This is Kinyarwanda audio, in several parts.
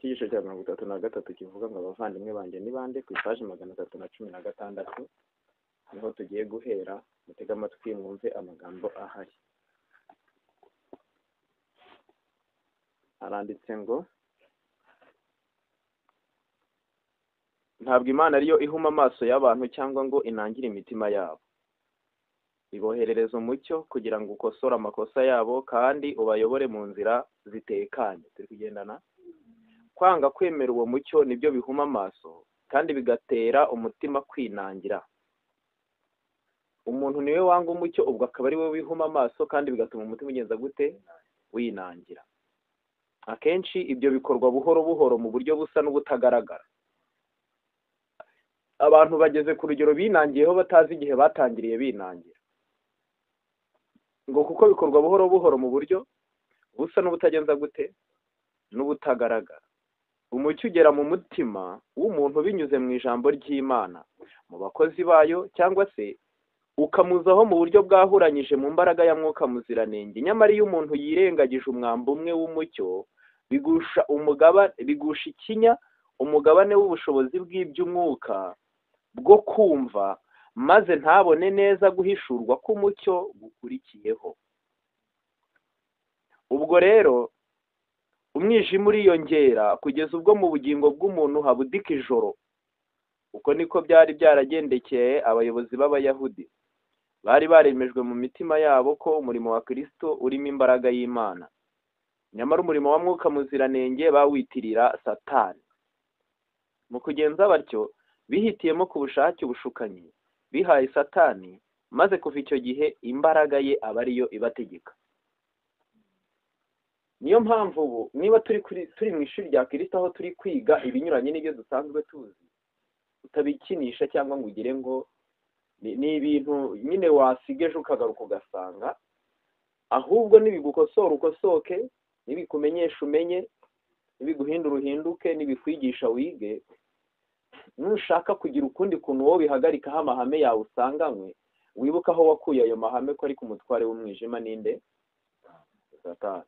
cy'igice cya 33 kivuga ngo abavandimwe banjye ni bande, ku ipaji 316 niho tugiye guhera. Mutega amatwi mwumve amagambo ahari. Aranditse ngo ntabwo Imana ariyo ihuma amaso y'abantu cyangwa ngo inangire imitima yabo. Iboherereza umucyo kugira ngo ukosore amakosa yabo kandi ubayobore mu nzira zitekanye. Turi kugendana. Kwanga kwemera uwo mucyo nibyo bihuma amaso kandi bigatera umutima kwinangira. Umuntu niwe wanga umucyo ubwo akaba ari we wihuma amaso kandi bigatuma umutima ugenza gute? Winangira. Akenshi ibyo bikorwa buhoro buhoro mu buryo busa n'ubutagaragara. Abantu bageze ku rugero binangiyeho batazi igihe batangiriye binangira. Ngo kuko bikorwa buhoro buhoro mu buryo busa n'ubutagenza gute? N'ubutagaragara. Umucyo ugera mu mutima w'umuntu binyuze mu ijambo ry'Imana, mu bakozi bayo, cyangwa se ukamuzaho mu buryo bwahuranyije mu mbaraga ya Mwuka Muziranenge. Nyamara iyo umuntu yirengagije umwambi umwe w'umucyo, bigusha ikinya umugabane w'ubushobozi bw'iby'umwuka bwo kumva, maze ntabone neza guhishurwa k'umucyo gukurikiyeho. Ubwo rero umwijima uriyongera kugeza ubwo mu bugingo bw'umuntu habudika ijoro. Uko niko byari byaragendekeye abayobozi b'Abayahudi. Bari baremejwe mu mitima yabo ko umurimo wa Kristo urimo imbaraga y'Imana. Nyamara umurimo wa Mwuka Muziranenge bawitirira Satani. Mu kugenza batyo bihitiyemo ku bushake ubushukanyi bihaye Satani, maze kuva icyo gihe imbaraga ye aba ariyo ibategeka. Niyo mpamvu ubu niba turi mu ishuri rya Kristo aho turi kwiga ibinyuranye n'ibyo dusanzwe tuzi, utabikinisha cyangwa ngo ugire ngo ni ibintu nyine wasigeje ukagaruka ugasanga, ahubwo nibigukosora ukosoke, nibikumenyesha umenye, nibiguhindura uhinduke, nibikwigisha wige. Nushaka kugira ukundi kuntu wowe bihagarikaho amahame yawe usanganywe, wibuka aho wakuye ayo mahame ko ari ku mutware w'umwijima ninde? Satani.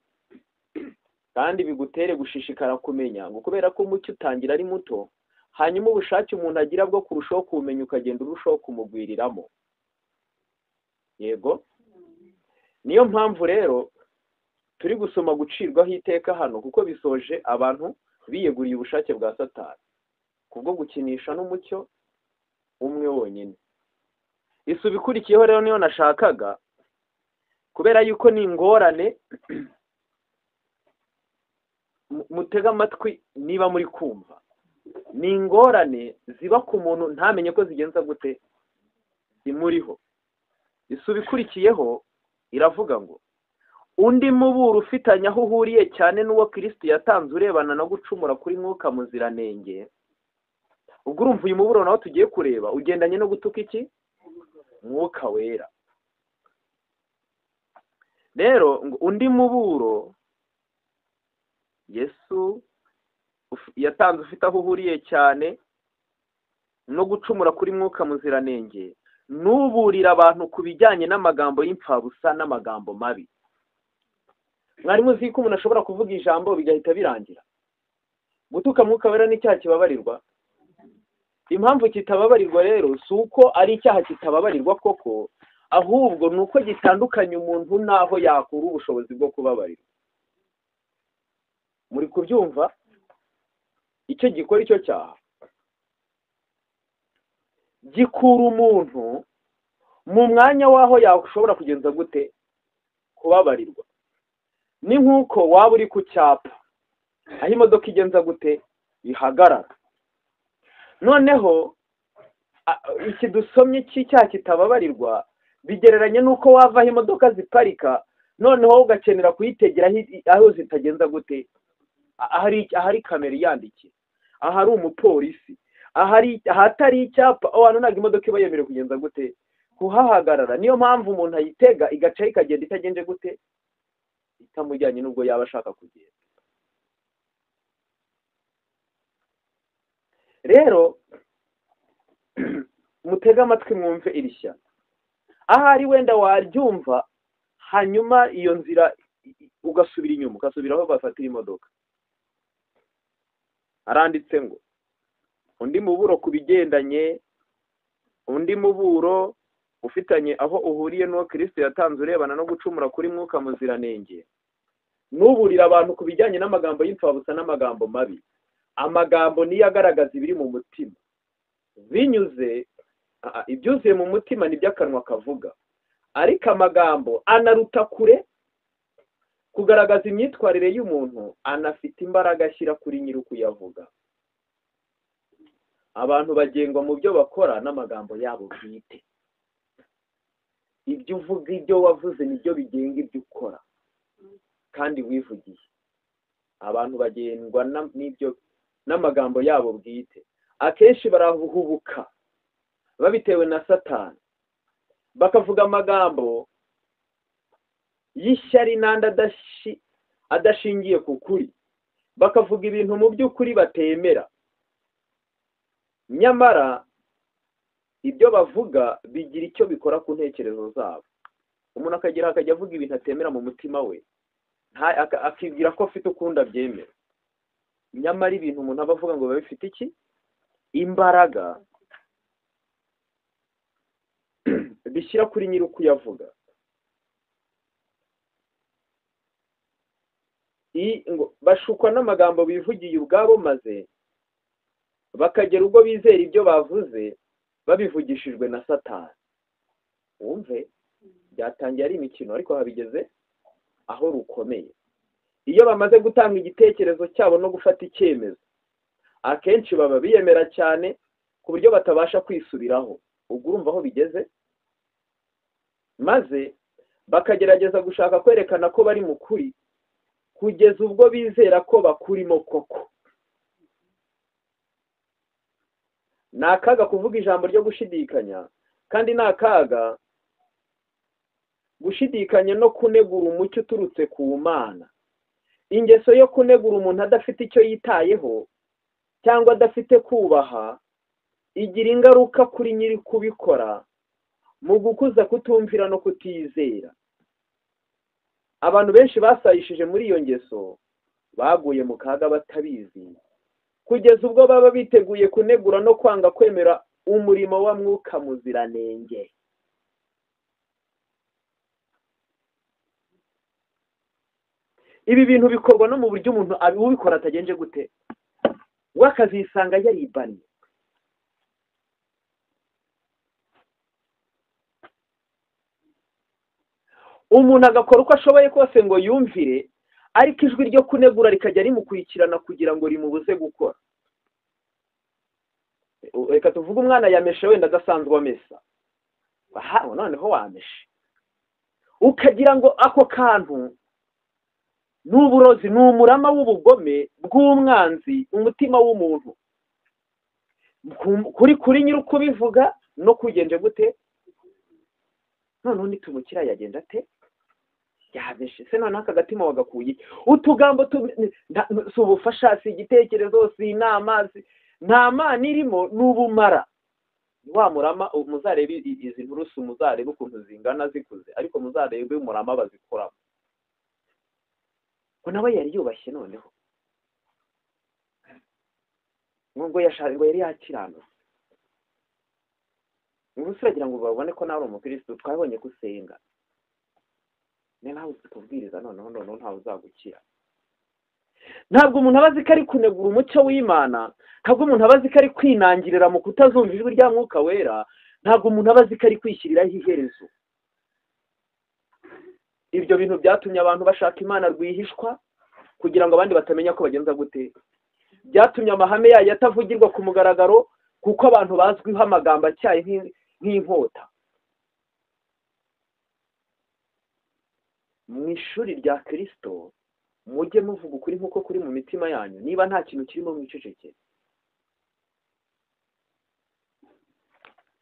Kandi bigutere gushishikara kumenya ngo kubera ko umucyo utangira ari muto, hanyuma ubushake umuntu agira bwo kurushaho kumenya ukagenda urushaho kumugwiriramo. Yego. Niyo mpamvu rero turi gusoma gucirwaho iteka hano, kuko bisoje abantu biyeguriye ubushake bwa Satani kubwo gukinisha n'umucyo umwe wonyine. Isu bikurikiyeho rero niyo nashakaga, kubera yuko ni ingorane. Mutega amatwi niba muri kumva. Ni ingorane ziba ku muntu ntamenye ko zigenza gute zimuriho. Isu bikurikiyeho iravuga ngo undi muburo ufitanye aho uhuriye cyane n'uwo Kristo yatanze urebana no gucumura kuri Mwuka Muziranenge. Ubwo urumva uyu muburo nawo tugiye kureba ugendanye no gutuka iki? Mwuka Wera. Rero undi muburo Yesu yatanze ufite aho uhuriye cyane no gucumura kuri Mwuka Muziranenge, nuburira abantu ku bijyanye n'amagambo y'impfabusa n'amagambo mabi. Mwari muzi ko umuntu ashobora kuvuga ijambo bigahita birangira? Gutuka Mwuka Wera n'icyaha kibabarirwa. Impamvu kitababarirwa rero si uko ari icyaha kitababarirwa koko, ahubwo ni uko gitandukanye umuntu n'aho yakura ubushobozi bwo kubabarirwa. Muri kubyumva? Icyo gikora icyo cyaha gikura umuntu mu mwanya waho yashobora kugenza gute kubabarirwa. Ni nk'uko waba uri ku cyapa aho imodoka igenza gute ihagarara. Noneho iki dusomye cy'icyaha kitababarirwa bigereranye n'uko wava aho imodoka ziparika, noneho ugakenera kuyitegera aho zitagenza gute, ahari kamera iyandikiye, ahari umupolisi, ahatari icyapa, abantu ntabwo imodoka iba yemerewe kugenza gute kuhahagarara. Niyo mpamvu umuntu ayitega igaca ikagenda itagenje gute itamujyanye n'ubwo yaba ashaka kugenda. Rero mutega amatwi mwumve iri shyano. Ahari wenda waryumva hanyuma iyo nzira ugasubira inyuma, ugasubira aho bafatira imodoka. aranditse ngo undi muburo ku bigendanye, undi muburo ufitanye aho uhuriye n'uwo Kristo yatanze urebana no gucumura kuri Mwuka Muziranenge, nuburira abantu ku bijyanye n'amagambo y'imfabusa n'amagambo mabi. Amagambo niyo agaragaza ibiri mu mutima, binyuze ibyuzuye mu mutima nibyo akanwa kavuga, ariko amagambo anaruta kure kugaragaza imyitwarire y'umuntu, anafite imbaraga ashyira kuri nyiri ukuyavuga. Abantu bagengwa mu byo bakora n'amagambo yabo bwite. Ibyo uvuga, ibyo wavuze nibyo bigenga ibyo ukora kandi wivugiye. Abantu bagendwa n'ibyo n'amagambo yabo bwite. Akenshi barahubuka babitewe na Satani, bakavuga amagambo y'ishyari n'andi adashingiye ku kuri, bakavuga ibintu mu by'ukuri batemera, nyamara ibyo bavuga bigira icyo bikora ku ntekerezo zabo. Umuntu akajya avuga ibintu atemera mu mutima we, akibwira ko afite ukundi abyemera, nyamara ibintu umuntu aba avuga ngo biba bifite iki? Imbaraga bishyira kuri nyiri ukuyavuga. Bashukwa n'amagambo bivugiye ubwabo, maze bakagera ubwo bizera ibyo bavuze babivugishijwe na Satani. Wumve, byatangiye ari imikino ariko habigeze aho rukomeye. Iyo bamaze gutanga igitekerezo cyabo no gufata icyemezo, akenshi baba biyemera cyane ku buryo batabasha kwisubiraho. Ubwo urumva aho bigeze, maze bakagerageza gushaka kwerekana ko bari mu kuri kugeza ubwo bizera ko bakurimo koko. Ni akaga kuvuga ijambo ryo gushidikanya, kandi ni akaga gushidikanya no kunegura umucyo uturutse ku Mana. Ingeso yo kunegura umuntu adafite icyo yitayeho cyangwa adafite kubaha igira ingaruka kuri nyiri kubikora mu gukuza kutumvira no kutizera. Abantu benshi basayishije muri iyo ngeso baguye mu kaga batabizi, kugeza ubwo baba biteguye kunegura no kwanga kwemera umurimo wa Mwuka Muziranenge. Ibi bintu bikorwa no mu buryo umuntu ubikora atagenje gute, we akazisanga yaribanye. Umuntu agakora uko ashoboye kose ngo yumvire, ariko ijwi ryo kunegura rikajya rimukurikirana kugira ngo rimubuze gukora. Reka tuvuge umwana yameshe wenda adasanzwe amesa, noneho wameshe, ukagira ngo ako kantu ni uburozi, ni umurama w'ubugome bw'umwanzi umutima w'umuntu. Kuri nyiri ukubivuga no kugenje gute, noneho nitumukira yagenda ate, yabeshe se, noneho aka gatima wagakuye. Utugambo si ubufasha, si igitekerezo, si inama, nta mana irimo, ni ubumara. Wa murama muzarebe izi nturusu, muzarebe ukuntu zingana zikuze, ariko muzarebe umurama bazikoramo. Ngo nawe yari yubashye, noneho ngo yari yakiranutse. Ngo usiragira ngo babone ko nawe uri umukristo, twabonye ko usenga, ni nawe utubwiriza, noneho ntawe uzagukira. Ntabwo umuntu aba azi ko ari kunegura umucyo w'Imana, ntabwo umuntu aba azi ko ari kwinangirira mu kutazumva ijwi rya Mwuka Wera, ntabwo umuntu aba azi ko ari kwishyiriraho iherezo. Ibyo bintu byatumye abantu bashaka Imana rwihishwa kugira ngo abandi batamenya ko bagenza gute. Byatumye amahame yayo atavugirwa ku mugaragaro, kuko abantu bazwiho amagambo acyaye nk'inkota. Mu ishuri rya Kristo mujye muvuga ukuri nk'uko kuri mu mitima yanyu, niba nta kintu kirimo mwicecekere.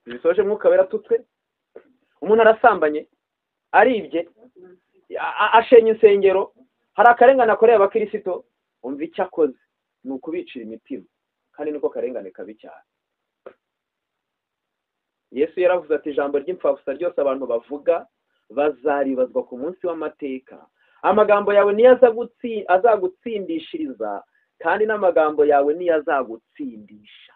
Bisoje Mwuka Wera tutwe, umuntu arasambanye, aribye, ashenye insengero, hari akarengane akoreye abakristo, umva icyo akoze ni ukubicira imitima, kandi niko karengane kabi cyane. Yesu yaravuze ati, ijambo ry'imfabusa ryose abantu bavuga bazaribazwa ku munsi w'amateka. Amagambo yawe niyo azagutsindishiriza kandi n'amagambo yawe niyo azagutsindisha.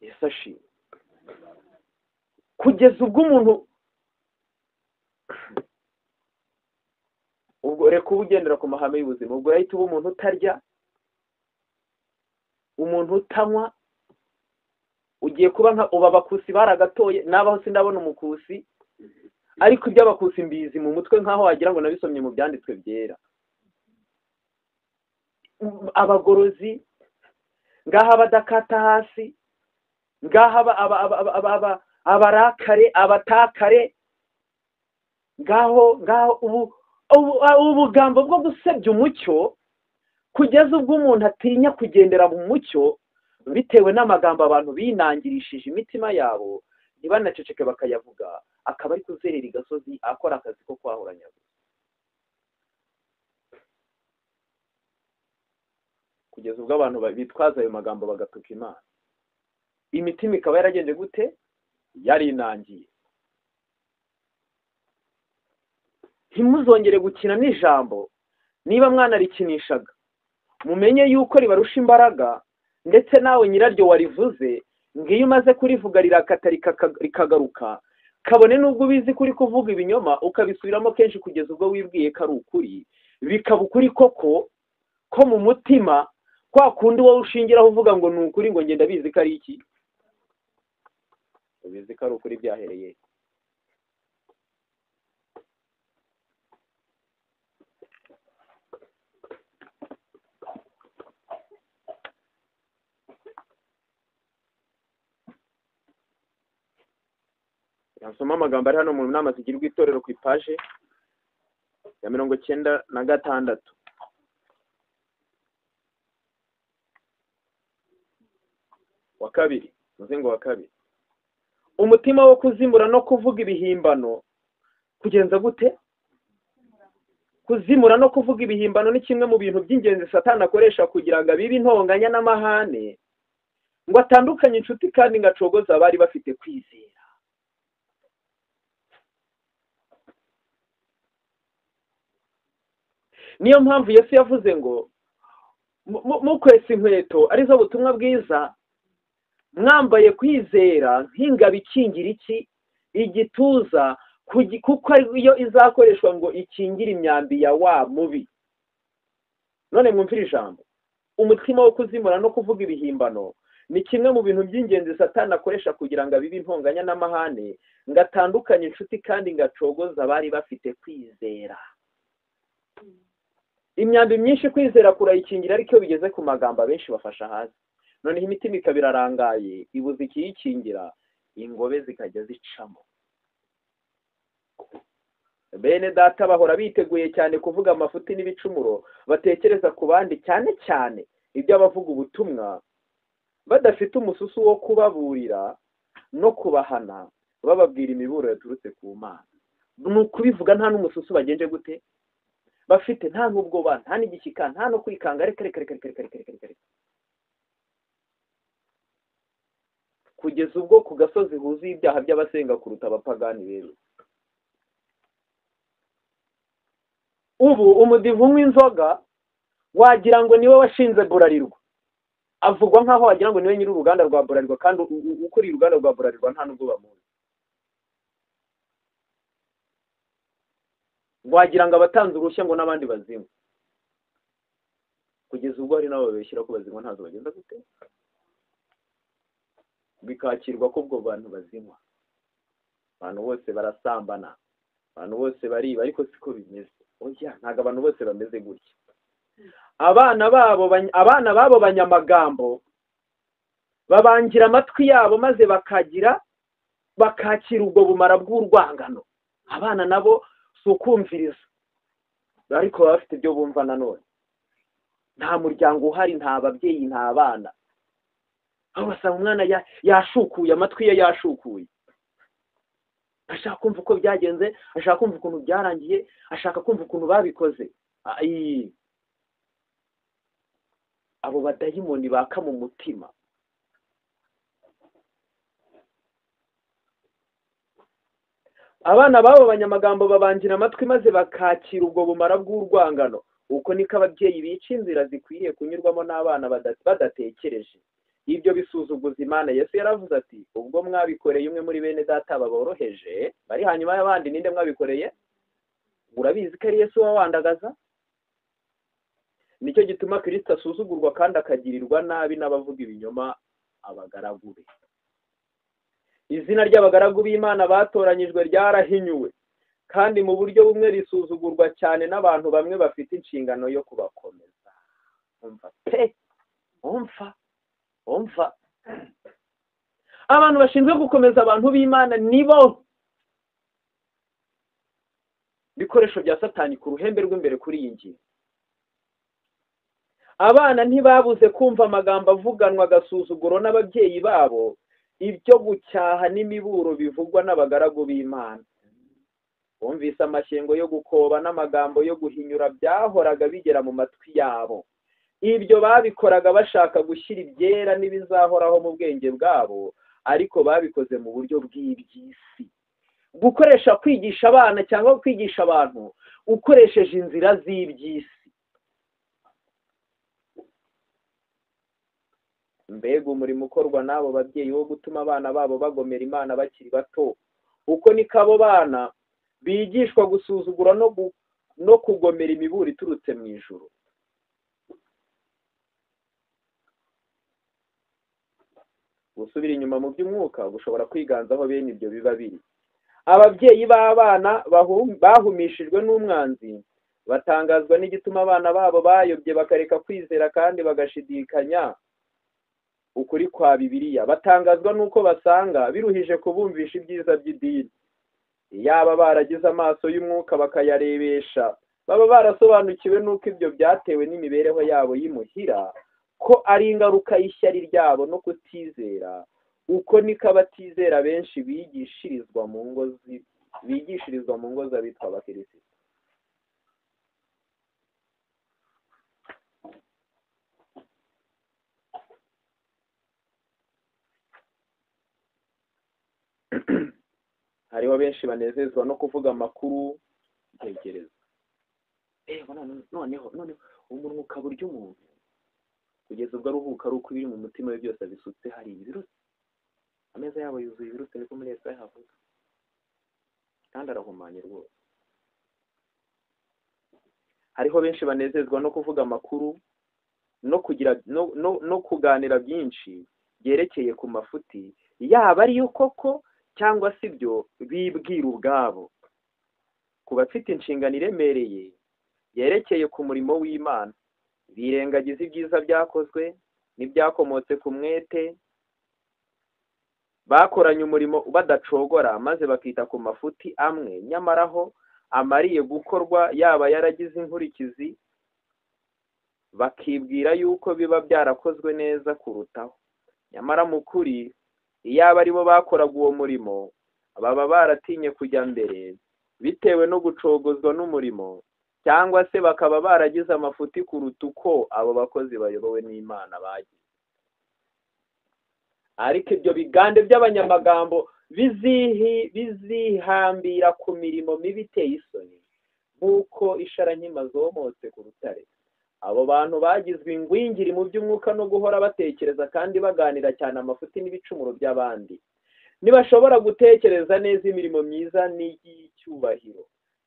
Yesu ashimwe. Kugeza ubwo umuntu, ubwo reka uba ugendera ku mahame y'ubuzima, ubwo urahita uba umuntu utarya, umuntu utanywa, ugiye kuba uba abakusi baragatoye, nabaho sindabona umukusi, ariko iby'abakusi mbizi mu mutwe nk'aho wagira ngo nabisomye mu byanditswe byera. Abagorozi ngaha badakata hasi, ngaha abarakare, abatakare, ngaho ubugambo bwo gusebya umucyo, kugeza ubwo umuntu atinya kugendera mu mucyo bitewe n'amagambo abantu binangirishije imitima yabo, ntibanaceceke bakayavuga, akaba ari kuzerera igasozi akora akazi ko kwahuranya. Kugeza ubwo abantu bitwaza ayo magambo bagatuka Imana, imitima ikaba yaragenze gute? Yarinangiye. Ntimuzongere gukina n'ijambo, niba mwanarikinishaga mumenye yuko ribarusha imbaraga, ndetse nawe nyiraryo warivuze ngo iyo umaze kurivuga rirakata rikagaruka, kabone n'ubwo ubizi kuri kuvuga ibinyoma ukabisubiramo kenshi kugeza ubwo wibwiye ko ari ukuri, bikaba ukuri koko ko mu mutima, kwa kundi wowe ushingiraho uvuga ngo ni ukuri, ngo ngenda bizi ko ari iki, ubizi ko ari ukuri byahereye. Yansoma amagambo ari hano mu nama zigirwa itorero ku ipaje ya 96. Wa kabiri, muzingo wa kabiri. Umutima wo kuzimura no kuvuga ibihimbano kugenza gute? Kuzimura no kuvuga ibihimbano ni kimwe mu bintu by'ingenzi Satani akoresha kugira ngo abibe intonganya n'amahane, ngo atandukanye inshuti kandi ngacogoza abari bafite kwizera. Niyo mpamvu Yesu yavuze ngo mukwesa inkweto arizo butumwa bwiza, mwambaye kwizera nk'ingabo ikingira iki? Igituza, kuko iyo izakoreshwa ngo ikingire imyambi ya wa mubi. None mwumvire ijambo, umutima wo kuzimura no kuvuga ibihimbano ni kimwe mu bintu by'ingenzi Satani akoresha kugira ngo abibe intonganya n'amahane, ngo atandukanye inshuti kandi ngacogoza abari bafite kwizera. Imyambi myinshi kwizera kurayikingira, ariko iyo bigeze ku magambo abenshi bafasha hasi. Noneho imitima ikaba irarangaye, ibuze ikiyikingira, ingobe zikajya zicamo. Bene data bahora biteguye cyane kuvuga amafuti n'ibicumuro, batekereza ku bandi cyane cyane ibyo abavuga ubutumwa, badafite umususu wo kubaburira no kubahana, bababwira imiburo yaturutse ku Mana. Ni ukubivuga nta n'umususu bagenje gute bafite, nta n'ubwoba, nta n'igishyika, nta no kwikanga, reka. Kugeza ubwo ku gasozi huzuye ibyaha by'abasenga kuruta abapagani rero. Ubu umudivu unywa inzoga wagira ngo niwe washinze Burarirwa, avugwa nk'aho wagira ngo niwe nyiri uruganda rwa Burarirwa, kandi ukuriye uruganda rwa Burarirwa nta n'ubwo bamuzi. Wagira ngo abatanze uruhushya ngo n'abandi bazinywa, kugeza ubwo hari nabo babeshyira ko bazinywa ntazo bagenda gute, bikakirwa ko ubwo bantu bazinywa. Abantu bose barasambana, abantu bose bariba, ariko siko bimeze. Oya, ntabwo abantu bose bameze gutya. Abana babo banyamagambo babangira amatwi yabo, maze bakakira ubwo bumara bw'urwangano. Abana nabo si ukumviriza, ariko baba bafite ibyo bumva nanone. Nta muryango uhari, nta babyeyi, nta bana, aho basanga umwana yashukuye, amatwi ye yashukuye, ashaka kumva uko byagenze, ashaka kumva ukuntu byarangiye, ashaka kumva ukuntu babikoze. Abo badayimoni baka mu mutima. abana b'abo banyamagambo babangira amatwi maze bakakira ubwo bumara bw'urwangano. Uko niko ababyeyi bica inzira zikwiriye kunyurwamo n'abana badatekereje. Ibyo bisuzuguza Imana. Yesu yaravuze ati, ubwo mwabikoreye umwe muri bene data baboroheje bari hanyuma y'abandi, ninde mwabikoreye? Urabizi ko ari Yesu wawandagaza. Nicyo gituma Kristo asuzugurwa kandi akagirirwa nabi n'abavuga ibinyoma, abagaragu be. Izina ry'abagaragu b'Imana batoranyijwe ryarahinyuwe, kandi mu buryo bumwe risuzugurwa cyane n'abantu bamwe bafite inshingano yo kubakomeza. Umva pe, umva. Abantu bashinzwe gukomeza abantu b'Imana nibo bikoresho bya Satani ku ruhembe rw'imbere kuri iyi ngingo. Abana ntibabuze kumva amagambo avuganwa agasuzuguro n'ababyeyi babo, ibyo gucyaha n'imiburo bivugwa n'abagaragu b'Imana. Bumvise amashyengo yo gukoba n'amagambo yo guhinyura byahoraga bigera mu matwi yabo. Ibyo babikoraga bashaka gushyira ibyera n'ibizahoraho mu bwenge bwabo, ariko babikoze mu buryo bw'iby'isi. Gukoresha kwigisha abana cyangwa kwigisha abantu ukoresheje inzira z'iby'isi. Mbega umurimo ukorwa n'abo babyeyi wo gutuma abana babo bagomera Imana bakiri bato. Uko niko abo bana bigishwa gusuzugura no kugomera imiburo iturutse mu ijuru. Gusubira inyuma mu by'umwuka gushobora kwiganzaho bene ibyo biba biri. Ababyeyi b'abana bahumishijwe n'umwanzi batangazwa n'igituma abana babo bayobye bakareka kwizera kandi bagashidikanya ukuri kwa Bibiliya. Batangazwa n'uko basanga biruhije kubumvisha ibyiza by'idini. Yaba baragize amaso y'umwuka bakayarebesha, baba barasobanukiwe n'uko ibyo byatewe n'imibereho yabo y'imuhira, ko ari ingaruka y'ishyari ryabo no kutizera. Uko niko abatizera benshi bigishirizwa mu ngo z'abitwa abakirisitu. Hariho benshi banezezwa no kuvuga amakuru ntegereza. Noneho umunwa ukaburya umuntu kugeza ubwo aruhuka ari uko ibiri mu mutima we byose abisutse hari ibirutse. Ameza yabo yuzuye ibirutse niko muri Yesu yahavuga, kandi arahumanye rwose. Hariho benshi banezezwa no kuvuga amakuru no kuganira byinshi byerekeye ku mafuti, yaba ariyo koko cyangwa se ibyo bibwira ubwabo. Ku bafite inshingano iremereye yerekeye ku murimo w'Imana, birengagiza ibyiza byakozwe n'ibyakomotse ku mwete bakoranye umurimo badacogora, maze bakita ku mafuti amwe nyamara aho amariye gukorwa yaba yaragize inkurikizi, bakibwira yuko biba byarakozwe neza kurutaho. Nyamara mu kuri iyaba ari bo bakoraga uwo murimo, baba baratinye kujya mbere bitewe no gucogozwa n'umurimo, cyangwa se bakaba baragize amafuti kuruta uko abo bakozi bayobowe n'Imana bagize. Ariko ibyo bigande by'abanyamagambo bizihambira ku mirimo mibi iteye isoni, nk'uko isharankima zomotse ku rutare. Abo bantu bagizwe ingwingiri mu by'umwuka no guhora batekereza kandi baganira cyane amafuti n'ibicumuro by'abandi. Ntibashobora gutekereza neza imirimo myiza n'iy'icyubahiro,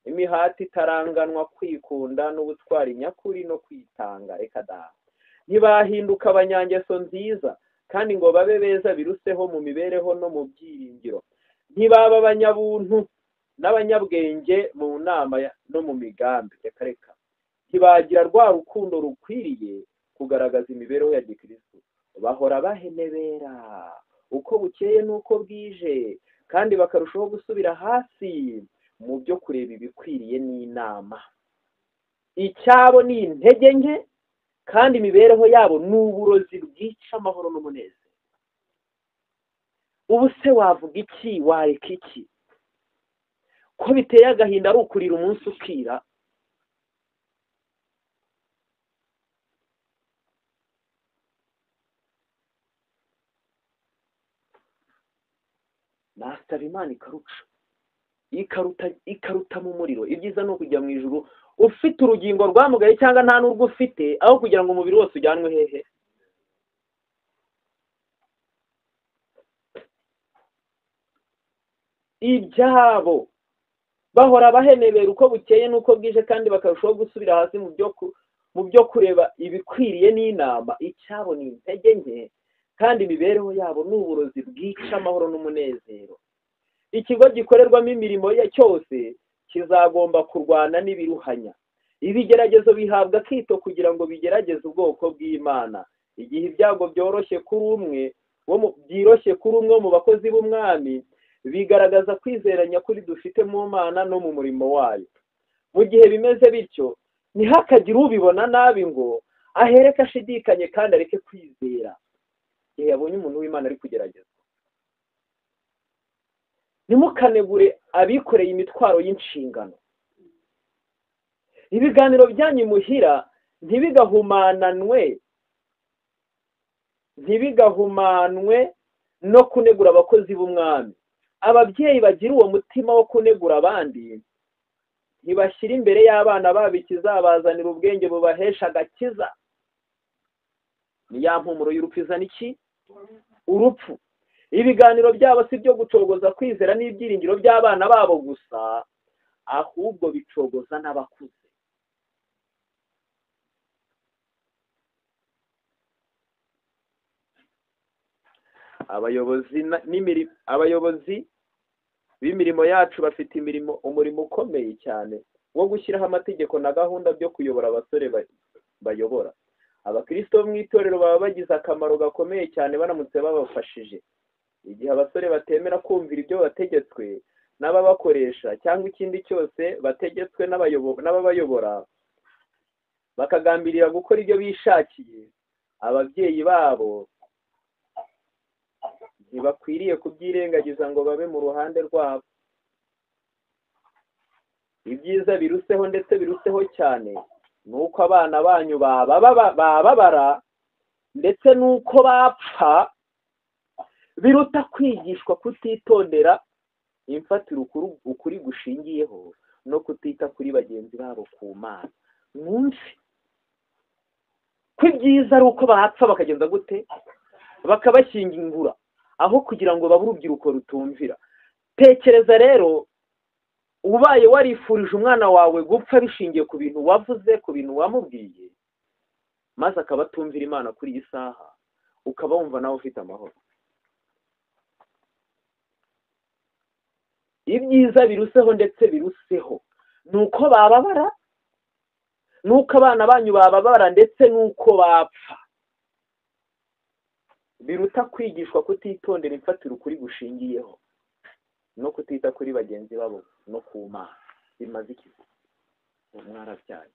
imihati itaranganwa, kwikunda n'ubutwari nyakuri no kwitanga. Reka da, ntibahinduka abanyangeso nziza kandi ngo babe beza biruseho mu mibereho no mu byiringiro. Ntibaba abanyabuntu n'abanyabwenge mu nama no mu migambi. Reka ntibagira rwa rukundo rukwiriye kugaragaza imibereho ya gikristo. Bahora bahenebera uko bukeye n'uko bwije, kandi bakarushaho gusubira hasi mu byo kureba ibikwiriye n'inama. Icyabo ni intege nke, kandi imibereho yabo ni uburozi bwica amahoro n'umunezero. Ubu se wavuga iki? Wareka iki? Ko biteye agahinda ari ukurira umunsi ukira. Nasaba Imana ikaruca ikaruta mu muriro. Ibyiza ni ukujya mu ijuru ufite urugingo rwamugaye cyangwa nta n'urwo ufite, aho kugira ngo umubiri wose ujyanwe hehe. Ibyabo bahora bahenebera uko bukeye n'uko bwije, kandi bakarushaho gusubira hasi mu byo kureba ibikwiriye n'inama. Icyabo ni intege nke, kandi imibereho yabo ni uburozi bwica amahoro n'umunezero. Ikigo gikorerwamo imirimo ye cyose kizagomba kurwana n'ibiruhanya. Ibigeragezo bihabwa akito kugira ngo bigerageze ubwoko bw'Imana. Igihe ibyago byoroshye kuri umwe mu bakozi b'umwami, bigaragaza kwizera nyakuri dufite mu Mana no mu murimo wayo. Mu gihe bimeze bityo, ntihakagire ubibona nabi ngo ahereke ashidikanye kandi areke kwizera igihe yabonye umuntu w'Imana ari kugeragezwa. Ntimukanegure abikoreye imitwaro y'inshingano. Ibiganiro byanyu imuhira ntibigahumanwe no kunegura abakozi b'umwami. Ababyeyi bagira uwo mutima wo kunegura abandi ntibashyira imbere y'abana babo ikizabazanira ubwenge bubahesha agakiza. Ni ya mpumuro y'urupfu izana iki? Urupfu. Ibiganiro byabo si byo gucogoza kwizera n'ibyiringiro by'abana babo gusa, ahubwo bicogoza n'abakuze. Abayobozi b'imirimo yacu bafite umurimo ukomeye cyane wo gushyiraho amategeko na gahunda byo kuyobora abasore bayobora. Abakristo bo mu itorero baba bagize akamaro gakomeye cyane baramutse babafashije. Igihe abasore batemera kumvira ibyo bategetswe n'ababakoresha cyangwa ikindi cyose bategetswe n'ababayobora, bakagambirira gukora ibyo bishakiye, ababyeyi babo ntibakwiriye kubyirengagiza ngo babe mu ruhande rwabo. Ibyiza biruseho ndetse biruseho cyane ni uko abana banyu bababara ndetse n'uko bapfa, biruta kwigishwa kutitondera imfatiro ukuri gushingiyeho no kutita kuri bagenzi babo ku Mana. Mwumve ko ibyiza ari uko bapfa bakagenza gute? Bakabashyingura, aho kugira ngo babe urubyiruko rutumvira. Tekereza rero, ubaye warifurije umwana wawe gupfa bishingiye ku bintu wavuze, ku bintu wamubwiye, maze akaba atumvira Imana kuri iyi saha, ukaba wumva nawe ufite amahoro. Ibyiza biruseho ndetse biruseho ni uko bababara, nuko abana banyu bababara ndetse nuko bapfa, biruta kwigishwa kutitondera imfatiro ukuri gushingiyeho no kutita kuri bagenzi babo no ku Mana. Bimaze iki? Mwarabyaye,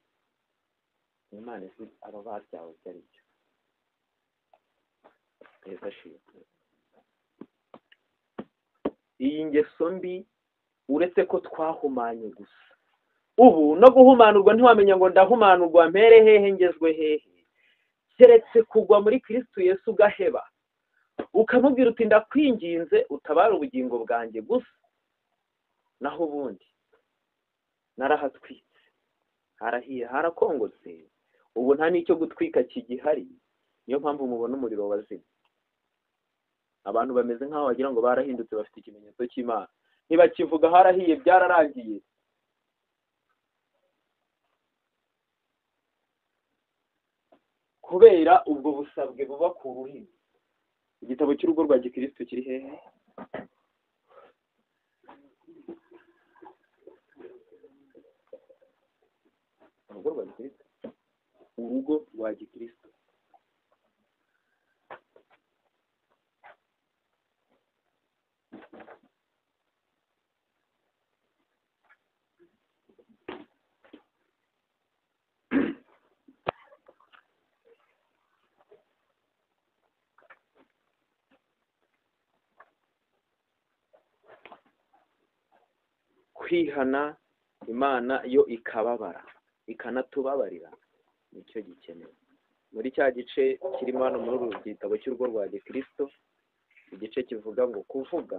Imana izi aba babyawe icyo ari cyo. Iyi ngeso mbi uretse ko twahumanye gusa, ubu no guhumanurwa ntiwamenya ngo ndahumanurwa mpere hehe ngezwe hehe, keretse kugwa muri Kristo Yesu ugaheba, ukamubwira uti ndakwinginze utabara ubugingo bwanjye gusa, naho ubundi narahatwitse, harahiye, harakongotse, ubu nta n'icyo gutwika kigihari. Niyo mpamvu mubona umuriro wazimye. Abantu bameze nk'aho wagira ngo barahindutse, bafite ikimenyetso cy'Imana, ntibakivuga harahiye, byararangiye. Kubera ubwo busabwe buba ku rurimi. Igitabo cy'urugo rwa Gikristo kiri hehe? Urugo rwa Gikristo. Urugo rwa Gikristo. Kwihana Imana yo ikababara ikanatubabarira, nicyo gikenewe. Muri cya gice kirimo hano muri uru gitabo cy'urugo rwa Gikristo, igice kivuga ngo kuvuga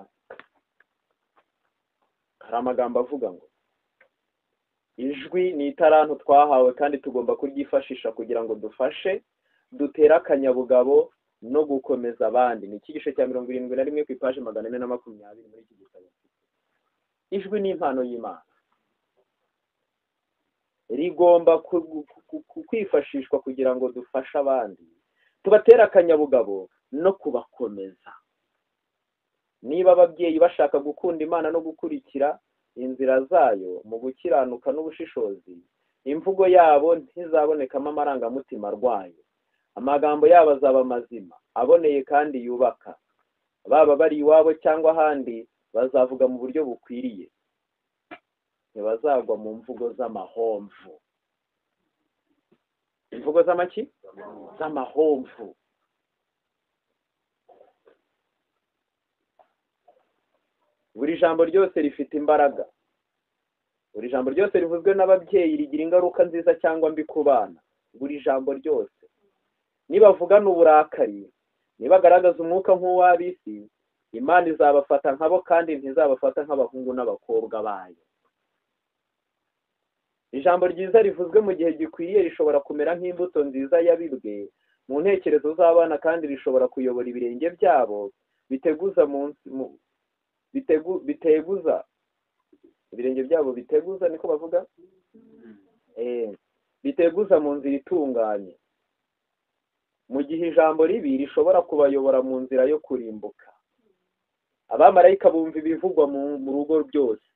hari amagambo avuga ngo ijwi ni itarantu twahawe kandi tugomba kuryifashisha kugira ngo dufashe dutere akanyabugabo no gukomeza abandi. Ni icyigisho cya 71 ku ipaji 420 muri iki gitabo. Ijwi ni impano y'Imana, rigomba kwifashishwa kugira ngo dufashe abandi, tubatera akanyabugabo no kubakomeza. Niba ababyeyi bashaka gukunda Imana no gukurikira inzira zayo mu gukiranuka n'ubushishozi, imvugo yabo ntizabonekamo amarangamutima arwaye. Amagambo yabo azaba mazima, aboneye kandi yubaka. Baba bari iwabo cyangwa ahandi, bazavuga mu buryo bukwiriye. Ntibazagwa mu mvugo z'amahomvu. Imvugo z'amaki? Z'amahomvu. Buri jambo ryose rifite imbaraga. Buri jambo ryose rivuzwe n'ababyeyi rigira ingaruka nziza cyangwa mbi ku bana. Buri jambo ryose. Nibavugana uburakari, nibagaragaza umwuka nk'uw'ab'isi, Imana izabafata nkabo kandi ntizabafata nk'abahungu n'abakobwa bayo. Ijambo ryiza rivuzwe mu gihe gikwiriye rishobora kumera nk'imbuto nziza yabibwe mu ntekerezo z'abana kandi rishobora kuyobora ibirenge byabo biteguza ibirenge byabo biteguza, niko bavuga, biteguza mu nzira itunganye. Mu gihe ijambo ribi rishobora kubayobora mu nzira yo kurimbuka. Abamarayika bumva ibivugwa mu rugo byose.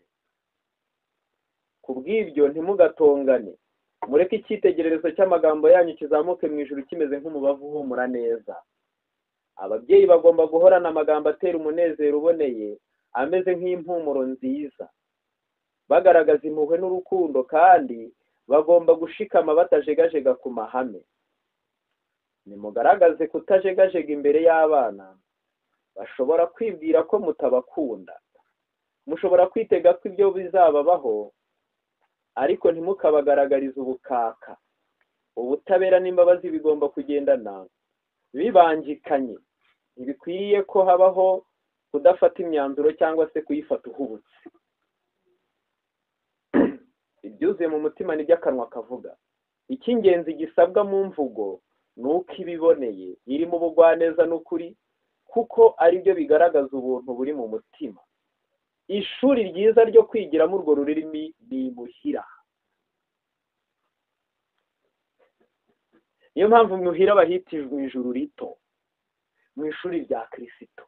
Kubw'ibyo ntimugatongane, mureke icyitegererezo cy'amagambo yanyu kizamuke mu ijuru kimeze nk'umubavu uhumura neza. Ababyeyi bagomba guhorana amagambo atera umunezero uboneye, ameze nk'impumuro nziza, bagaragaza impuhwe n'urukundo, kandi bagomba gushikama batajegajega ku mahame. Nimugaragaze kutajegajega imbere y'abana, bashobora kwibwira ko mutabakunda. Mushobora kwitega ko ibyo bizababaho, ariko ntimukabagaragarize ubukaka. Ubutabera n'imbabazi bigomba kugendana bibangikanye. Ntibikwiriye ko habaho kudafata imyanzuro cyangwa se kuyifata uhubutse. Ibyuzuye mu mutima nibyo akanwa kavuga. Icy'ingenzi gisabwa mu mvugo ni uko ibiboneye, irimo ubugwaneza n'ukuri, kuko ari byo bigaragaza ubuntu buri mu mutima. Ishuri ryiza ryo kwigiramo urwo rurimi ni imuhira. Niyo mpamvu muhira bahitijwe mu ijuru rito, mu ishuri rya Kristo.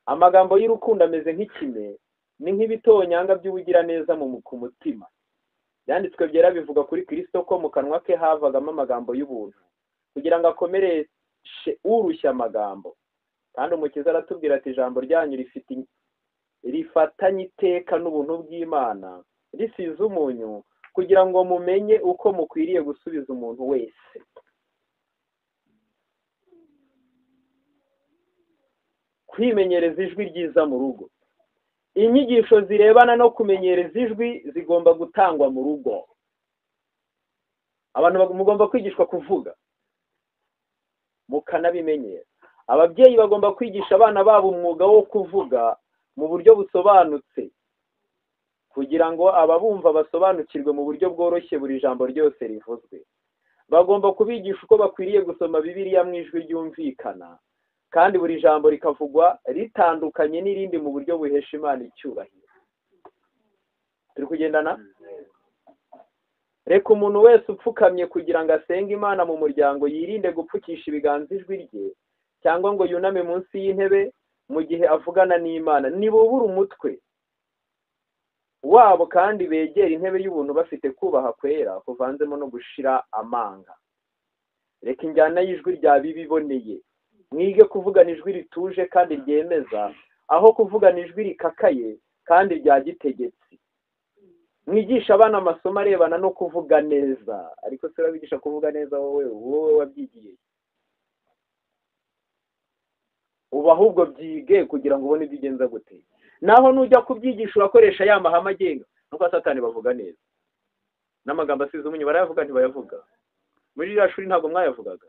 Amagambo y'urukundo ameze nk'ikime, ni nk'ibitonyanga by'ubugiraneza ku mutima. Byanditswe byera bivuga kuri Kristo ko mu kanwa ke havagamo amagambo y'ubuntu, kugira ngo akomereshe urushya amagambo. Kandi Umukiza aratubwira ati, ijambo ryanyu rifatanye iteka n'ubuntu bw'Imana, risize umunyu, kugira ngo mumenye uko mukwiriye gusubiza umuntu wese. Kwimenyereza ijwi ryiza mu rugo. Inyigisho zirebana no kumenyereza ijwi zigomba gutangwa mu rugo. Abantu mugomba kwigishwa kuvuga, mukanabimenyera. Ababyeyi bagomba kwigisha abana babo umwuga wo kuvuga mu buryo busobanutse, kugira ngo ababumva basobanukirwe mu buryo bworoshye buri jambo ryose rivuzwe. Bagomba kubigisha uko bakwiriye gusoma Bibiliya mu ijwi ryumvikana, kandi buri jambo rikavugwa ritandukanye n'irindi mu buryo buhesha Imana icyubahiro. Turi kugendana? Reka umuntu wese upfukamye kugira ngo asenge Imana mu muryango yirinde gupfukisha ibiganza ijwi rye, cyangwa ngo yuname munsi y'intebe mu gihe avugana n'Imana. Nibubura umutwe wabo kandi begera intebe y'ubuntu bafite kubaha kwera kuvanzemo no gushira amanga. Reka injyana y'ijwi rya bibiboneye. Mwige kuvugana ijwi rituje kandi ryemeza, aho kuvugana ijwi rikakaye kandi rya gitegetse. Mwigisha abana amasomo arebana no kuvuga neza. Ariko se urabigisha kuvuga neza wowe wabyigiye? Ubu ahubwo byige kugira ngo ubone ibyo ugenza gute. Naho nujya kubyigisha urakoresha ya mahame agenga, nuko Satani bavuga neza. N'amagambo asize umunyu barayavuga ntibayavuga. Muri iriya shuri ntabwo mwayavugaga.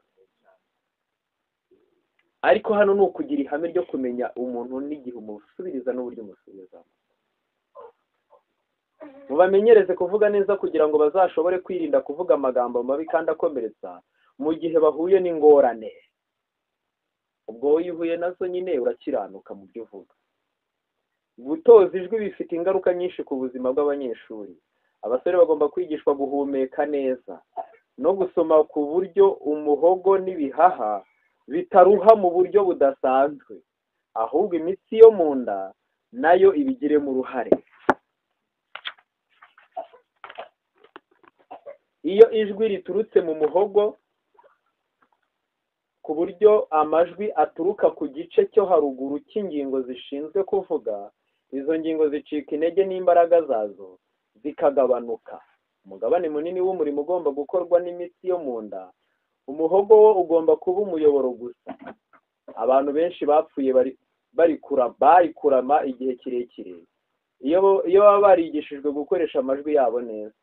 Ariko hano ni ukugira ihame ryo kumenya umuntu n'igihe umusubiriza n'uburyo umusubizamo. mubamenyereze kuvuga neza kugira ngo bazashobore kwirinda kuvuga amagambo mabi kandi akomeretsa mu gihe bahuye n'ingorane. Ubwo iyo uhuye nazo nyine urakiranuka mu byo uvuga. Gutoza ijwi bifite ingaruka nyinshi ku buzima bw'abanyeshuri. Abasore bagomba kwigishwa guhumeka neza no gusoma ku buryo umuhogo n'ibihaha bitaruha mu buryo budasanzwe, ahubwo imitsi yo mu nda nayo ibigiremo uruhare. Iyo ijwi riturutse mu muhogo ku buryo amajwi aturuka ku gice cyo haruguru cy'ingingo zishinzwe kuvuga, izo ngingo zicika intege n'imbaraga zazo zikagabanuka. Umugabane munini w'umurimo ugomba gukorwa n'imitsi yo mu nda. Umuhogo wo ugomba kuba umuyoboro gusa. Abantu benshi bapfuye bari kurama igihe kirekire iyo baba barigishijwe gukoresha amajwi yabo neza.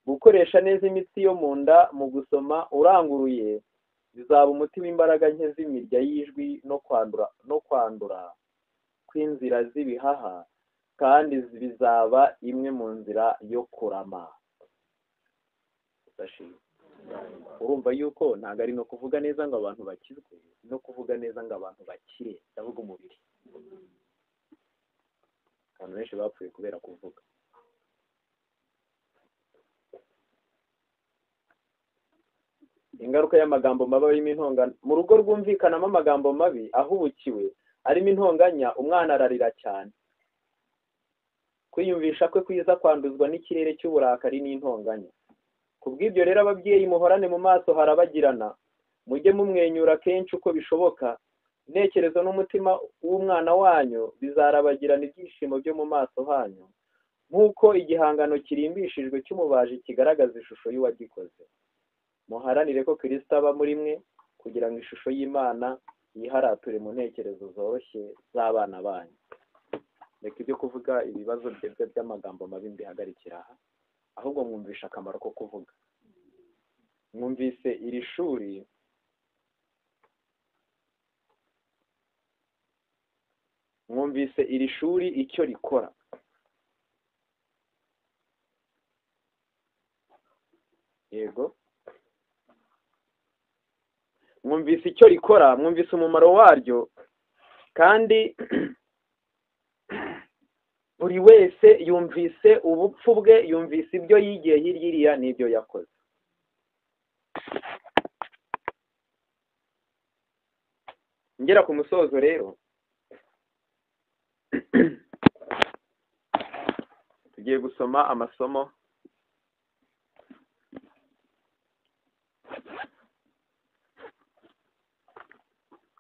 Gukoresha neza imitsi yo mu nda mu gusoma uranguruye bizaba umuti w'imbaraga nke z'imirya y'ijwi no kwandura kw'inzira z'ibihaha, kandi bizaba imwe mu nzira yo kurama. Urumva yuko ntabwo ari no kuvuga neza ngo abantu bakizwe, no kuvuga neza ngo abantu bakire, ndavuga umubiri. Abantu benshi bapfuye kubera kuvuga. Ingaruka y'amagambo mabi arimo intonganya. Mu rugo rwumvikanamo amagambo mabi ahubukiwe arimo intonganya, umwana ararira cyane. Kwiyumvisha kwe kwiza kwanduzwa n'ikirere cy'uburakari n'intonganya. Kubw'ibyo rero ababyeyi muhorane mu maso harabagirana, mujye mumwenyura kenshi uko bishoboka. Intekerezo n'umutima w'umwana wanyu bizarabagirana ibyishimo byo mu maso hanyu, nk'uko igihangano kirimbishijwe cy'umubaji kigaragaza ishusho y'uwagikoze. Muharanire ko Kristo aba muri mwe kugira ngo ishusho y'Imana yiharature mu ntekerezo zoroshye z'abana banyu. Reka ibyo kuvuga ibibazo by'amagambo mabi mbihagarikira aha, ahubwo mwumvisha akamaro ko kuvuga. Mwumvise iri shuri icyo rikora. Yego, mwumvise icyo rikora, mwumvise umumaro waryo, kandi buri wese yumvise ubupfu bwe, yumvise ibyo yigiye hirya n'ibyo yakoze. Ngera ku musozo rero, tugiye gusoma amasomo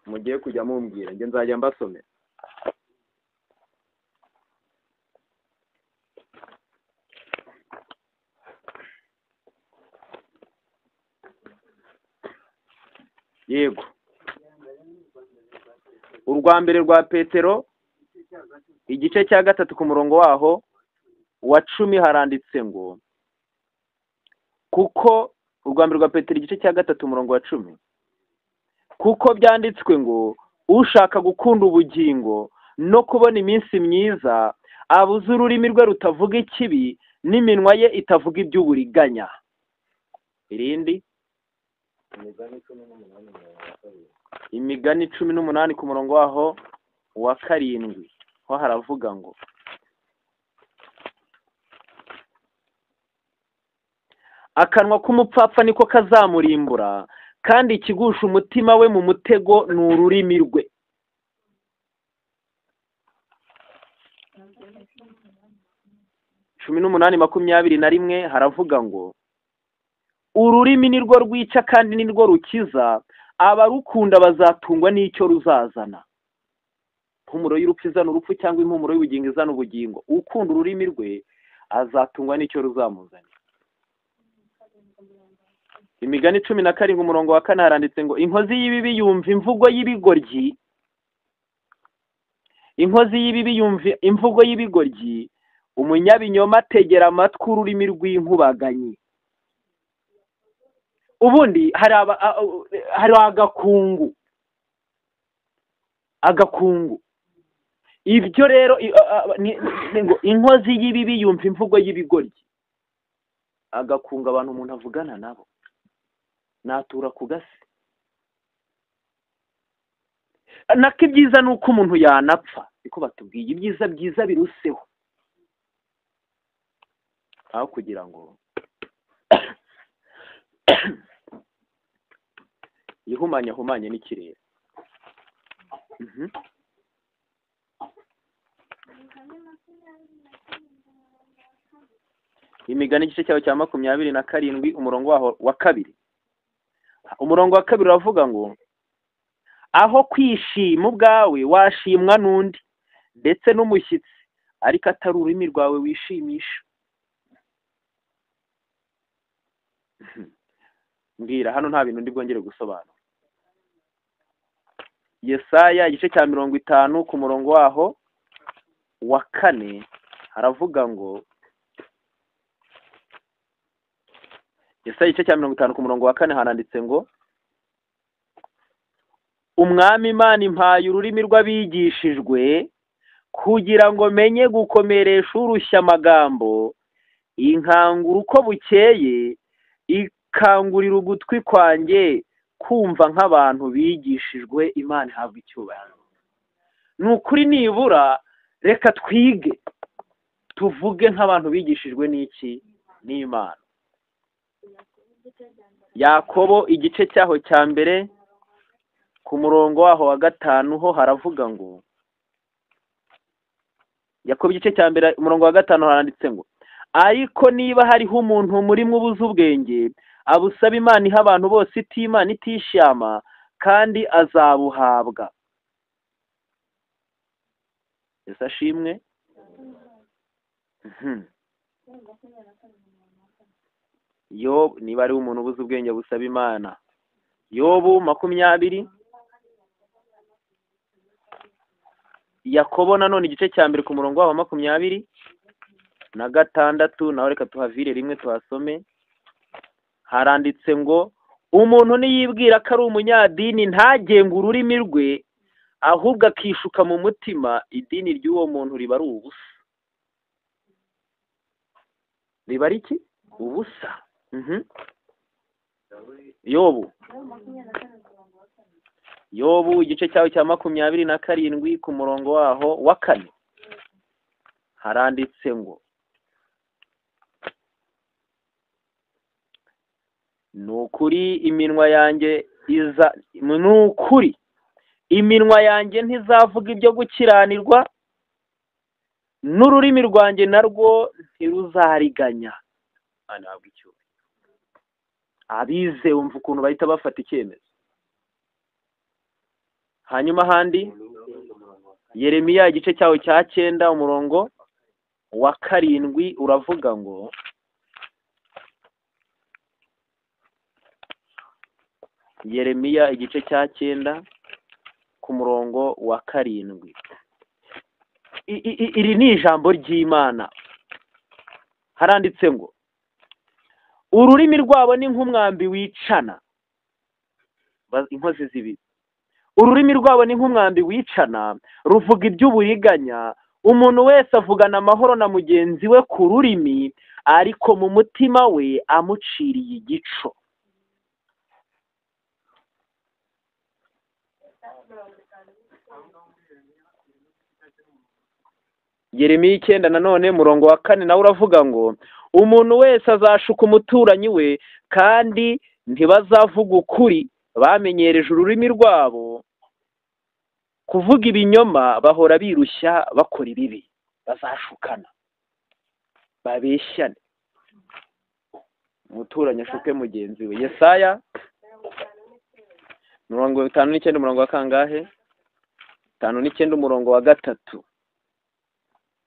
mugiye kujya mumbwira, njye nzajya mbasomera. Yego, urwa mbere rwa Petero igice cya 3 ku murongo waho wa 10 haranditse ngo, kuko urwa mbere rwa Petero igice cya 3 umurongo wa 10, kuko byanditswe ngo ushaka gukunda ubugingo no kubona iminsi myiza abuze ururimi rwe rutavuga ikibi n'iminwa ye itavuga iby'uburiganya. Irindi Imigani 18 ku murongo waho wa 7 ho haravuga ngo, akanwa k'umupfapfa niko kazamurimbura, kandi ikigusha umutima we mu mutego ni ururimi rwe. Cumi n'umunani 21 haravuga ngo, ururimi ni rwo rwica kandi ni rwo rukiza, abarukunda bazatungwa n'icyo ruzazana. Impumuro y'urupfu izana urupfu, cyangwa impumuro y'ubugingo izana ubugingo. Ukunda ururimi rwe azatungwa n'icyo ruzamuzanira. Imigani 17 umurongo wa 4 haranditse ngo, inkozi y'ibibi yumva imvugo y'ibigoryi, inkozi y'ibibi yumva imvugo y'ibigoryi, umunyabinyoma ategera amatwi ururimi rw'inkubaganyi. Ubundi hari agakungu ibyo rero ngo inkozi y'ibibi yumva imvugo y'ibigoryi agakunga abantu umuntu avugana nabo natura ku gasi. nako ibyiza ni uko umuntu yanapfa niko batubwiye, ibyiza byiza biruseho aho kugira ngo yihumanye n'ikirere. Imigani igice cyaho cya 27 umurongo waho wa 2. Umurongo wa 2 uravuga ngo aho kwishima ubwawe washimwa n'undi ndetse n'umushyitsi ariko atari ururimi rwawe wishimisha. Mbwira hano nta bintu ndi bwongere gusobanura. Yesaya igice cya 50 ku murongo waho wa 4 haravuga ngo Yesaya igice cya 50 ku murongo wa 4 haranditse ngo umwami Imana impaye ururimi rw'abigishijwe kugira ngo menye gukomeresha urushya amagambo, inkangura uko bukeye, ikangurira ugutwi kwanjye kumva nk'abantu bigishijwe. Imana ihabwa icyubahiro. Ni ukuri nibura reka twige tuvuge nk'abantu bigishijwe n'iki? N'Imana. Yakobo igice cyaho cya mbere ku murongo waho wa 5 ho haravuga ngo Yakobo igice cya mbere umurongo wa 5 haranditse ngo ariko niba hariho umuntu muri mwe ubuze ubwenge abusaba Imana iha abantu bose itimana itishama kandi azabuhabwa. Yesu ashimwe. Yobu niba ari umuntu ubuze ubwenge busaba Imana. Yobu 20. Yakobo nanone igice cya mbere ku murongo wa 26 nawe reka tuhavire rimwe tuhasome. Haranditse ngo umuntu niyibwira ko ari umunyadini ntagenga ururimi rwe ahubwo akishuka mu mutima, idini ry'uwo muntu riba ari ubusa. Riba ari iki? Ubusa. Yobu igice cyaho cya 27 ku murongo waho wa 4 haranditse ngo nukuri iminwa yanjye ntizavuga ibyo gukiranirwa, n'ururimi rwanjye narwo ntiruzariganya. Ntabwo icyo abize umva ukuntu bahita bafata icyemezo. Hanyuma handi Yeremiya igice cyaho cya 9 umurongo wa 7 uravuga ngo Yeremiya igice cya 9 ku murongo wa 7. Iri ni ijambo ry'Imana. Haranditse ngo ururimi rwabo ni nk'umwambi wicana. Inkozi z'ibibi. Ururimi rwabo ni nk'umwambi wicana, ruvuga iby'uburiganya. Umuntu wese avugana amahoro na mugenzi we ku rurimi, ariko mu mutima we amuciriye igico. Yeremiya 9 nanone murongo wa 4 nawe uravuga ngo umuntu wese azashuka umuturanyi we kandi ntibazavuga ukuri, bamenyereje ururimi rwabo kuvuga ibinyoma, bahora birushya bakora ibibi. Bazashukana babeshyane, umuturanyi ashuke mugenzi we. Yesaya 59 umurongo wa kangahe? 59 umurongo wa 3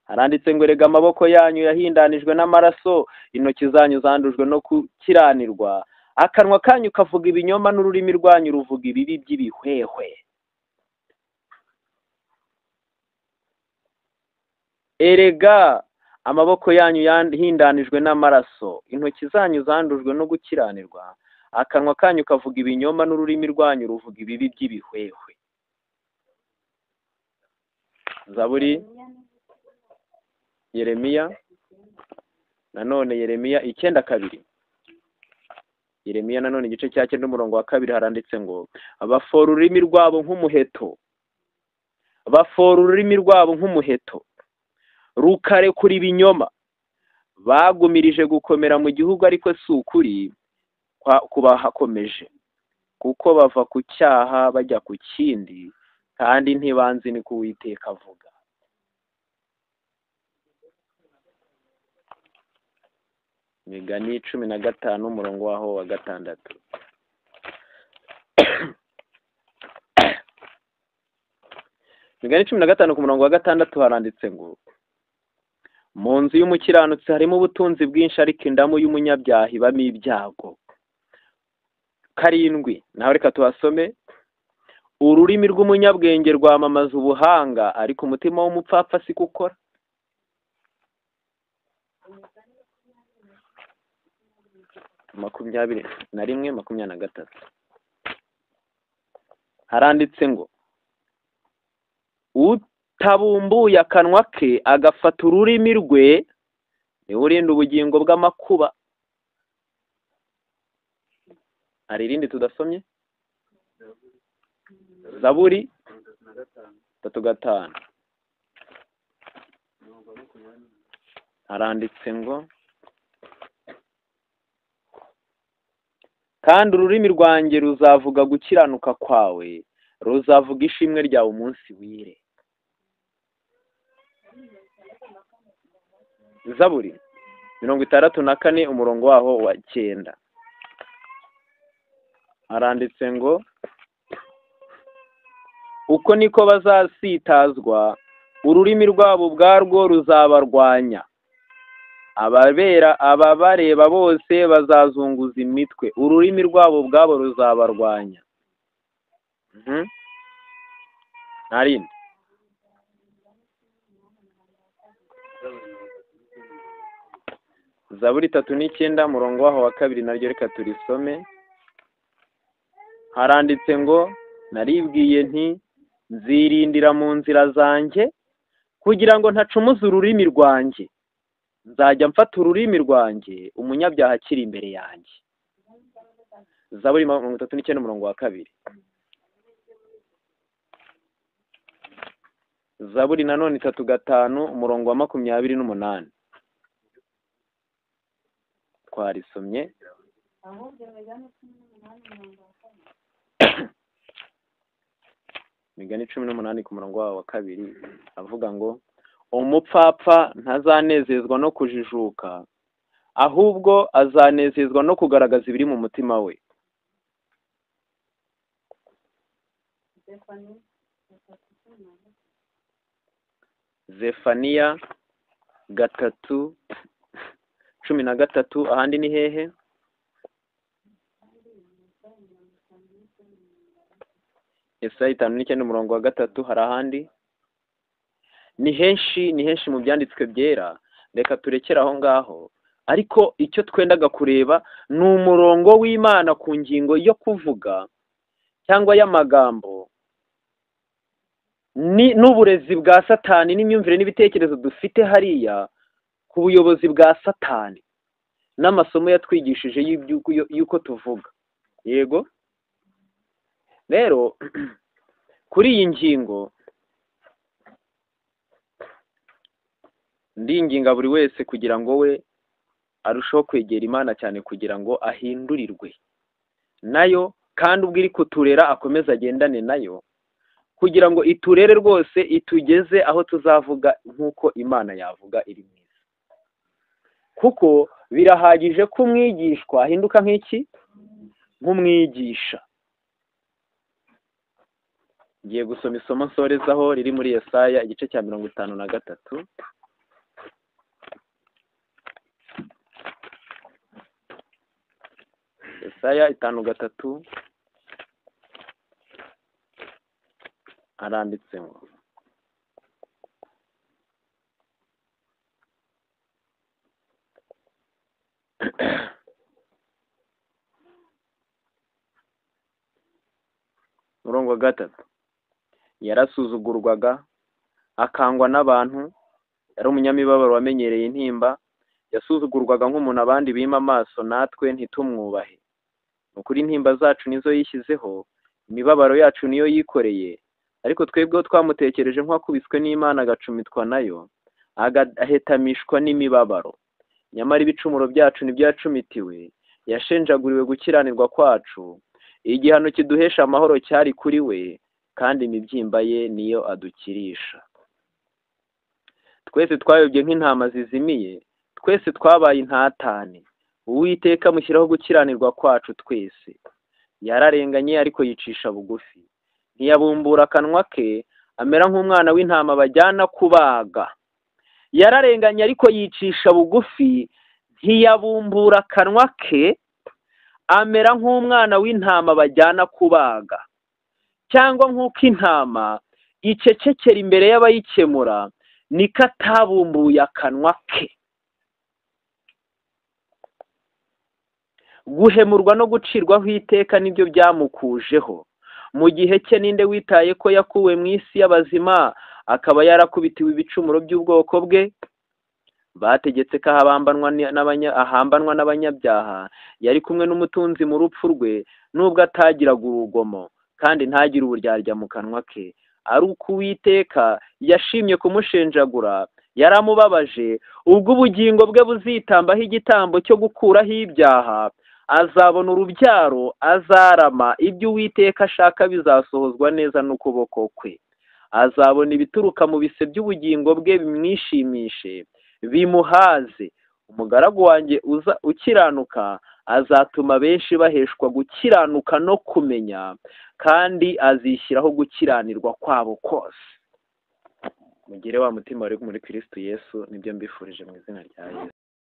haranditse ngo erega amaboko yanyu yahindanijwe n'amaraso, intoki zanyu zandujwe no gukiranirwa, akanwa kanyu kavuga ibinyoma, n'ururimi rwanyu ruvuga ibibi by'ibihwehwe. Erega amaboko yanyu yahindanijwe n'amaraso, intoki zanyu zandujwe no gukiranirwa, akanwa kanyu kavuga ibinyoma, n'ururimi rwanyu ruvuga ibibi by'ibihwehwe. Zaburi, Yeremiya, nanone Yeremiya 9:2. Yeremiya nanone igice cya 9 umurongo wa 2 haranditse ngo bafora ururimi rwabo nk'umuheto, bafora ururimi rwabo nk'umuheto, rukarekura ibinyoma, bagumirije gukomera mu gihugu ariko si ukuri kubahakomeje, kuko bava ku cyaha bajya ku kindi, kandi ntibanzi ni ko Uwiteka avuga. Imigani 15 umurongo waho wa 6. Imigani 15 ku murongo wa 6 haranditse ngo mu nzu y'umukiranutsi harimo ubutunzi bwinshi, ariko indamu y'umunyabyaha ibamo ibyago. 7. Naho reka tuhasome. Ururimi rw'umunyabwenge rwamamaza ubuhanga, ariko umutima w'umupfapfa si gukora. 21:23 haranditse ngo utabumbuye akanwa ke agafata ururimi rwe niwe urinda ubugingo bw'amakuba. Hari irindi tudasomye? Zaburi 3:5 haranditse ngo kandi ururimi rwanjye ruzavuga gukiranuka kwawe, ruzavuga ishimwe ryawe umunsi wire. Zaburi 64 umurongo waho wa 9 haranditse ngo uko niko bazasitazwa, ururimi rwabo ubwarwo ruzabarwanya, ababareba bose bazazunguza imitwe, ururimi rwabo ubwabo ruzabarwanya. Narindi Zaburi 3:9 umurongo waho wa 2 naryo reka turisome. Haranditse ngo naribwiye nti nzirindira mu nzira zanjye kugira ngo ntacumuza ururimi rwanjye, nzajya mfata ururimi rwanjye umunyabyaha akiri imbere yanjye. Zaburi 39 umurongo wa 2. Zaburi nanone 3:5 umurongo wa 28 twarisomye. Imigani 18 ku murongo wa 2 avuga ngo umupfapfa ntazanezezwa no kujijuka, ahubwo azanezezwa no kugaragaza ibiri mu mutima we. Zefaniya 3:13 ahandi ni hehe? Yesaya 5:9 umurongo wa 3 hari ahandi? Ni henshi mu byanditswe byera, reka turekera aho ngaho. Ariko icyo twendaga kureba ni umurongo w'Imana ku ngingo yo kuvuga cyangwa y'amagambo n'uburezi bwa Satani n'imyumvire n'ibitekerezo dufite hariya ku buyobozi bwa Satani n'amasomo yatwigishije y'uko tuvuga. Yego rero kuri iyi ngingo ndinginga buri wese kugira ngo we arushaho kwegera Imana cyane, kugira ngo ahindurirwe nayo, kandi ubwo iri kuturera akomeza agendane nayo, kugira ngo iturere rwose itugeze aho tuzavuga nk'uko Imana yavuga iri mwiza. Kuko birahagije ko umwigishwa ahinduka nk'iki? Nk'umwigisha. Ngiye gusoma isomo nsorezaho riri muri Yesaya igice cya 53. Yesaya 5:3 aranditse ngo murongo wa 3 yarasuzugurwaga, akangwa n'abantu, yari umunyamibabaro wamenyereye intimba, yasuzugurwaga nk'umuntu abandi bima amaso natwe ntitumwubahe. Ni ukuri intimba zacu nizo yishyizeho, imibabaro yacu niyo yikoreye, ariko twebweho twamutekereje nk'uwakubiswe n'Imana agacumitwa nayo, agahetamishwa n'imibabaro. Nyamara ibicumuro byacu nibyo yacumitiwe, yashenjaguriwe gukiranirwa kwacu, igihano kiduhesha amahoro cyari kuri we, kandi imibyimba ye niyo adukirisha. Twese twayobye nk'intama zizimiye, twese twabaye intatane, Uwiteka amushyiraho gukiranirwa kwacu twese. Yararenganye ariko yicisha bugufi, ntiyabumbura akanwa ke, amera nk'umwana w'intama bajyana kubaga. Yararenganye ariko yicisha bugufi, ntiyabumbura akanwa ke, amera nk'umwana w'intama bajyana kubaga. Cyangwa nk'uko intama icecekera imbere y'abayikemura, niko atabumbuye akanwa ke. Guhemurwa no gucirwaho iteka nibyo byamukujeho. Mu gihe cye ninde witaye ko yakuwe mu isi y'abazima, akaba yarakubitiwe ibicumuro by'ubwoko bwe? Bategetse ko ahambanwa n'abanyabyaha, yari kumwe n'umutunzi mu rupfu rwe, nubwo atagiraga urugomo, kandi ntagire uburyarya mu kanwa ke. Ari uko Uwiteka yashimye kumushenjagura, yaramubabaje, ubwo ubugingo bwe buzitambaho igitambo cyo gukuraho ibyaha, azabona urubyaro, azarama, ibyo Uwiteka ashaka bizasohozwa neza n'ukuboko kwe. Azabona ibituruka mu bise by'ubugingo bwe bimwishimishe, bimuhaze. Umugaragu wanjye ukiranuka azatuma benshi baheshwa gukiranuka no kumenya, kandi azishyiraho gukiranirwa kwabo kose. Mugire wa mutima wari muri Kristo Yesu, nibyo mbifurije mu izina rya Yesu.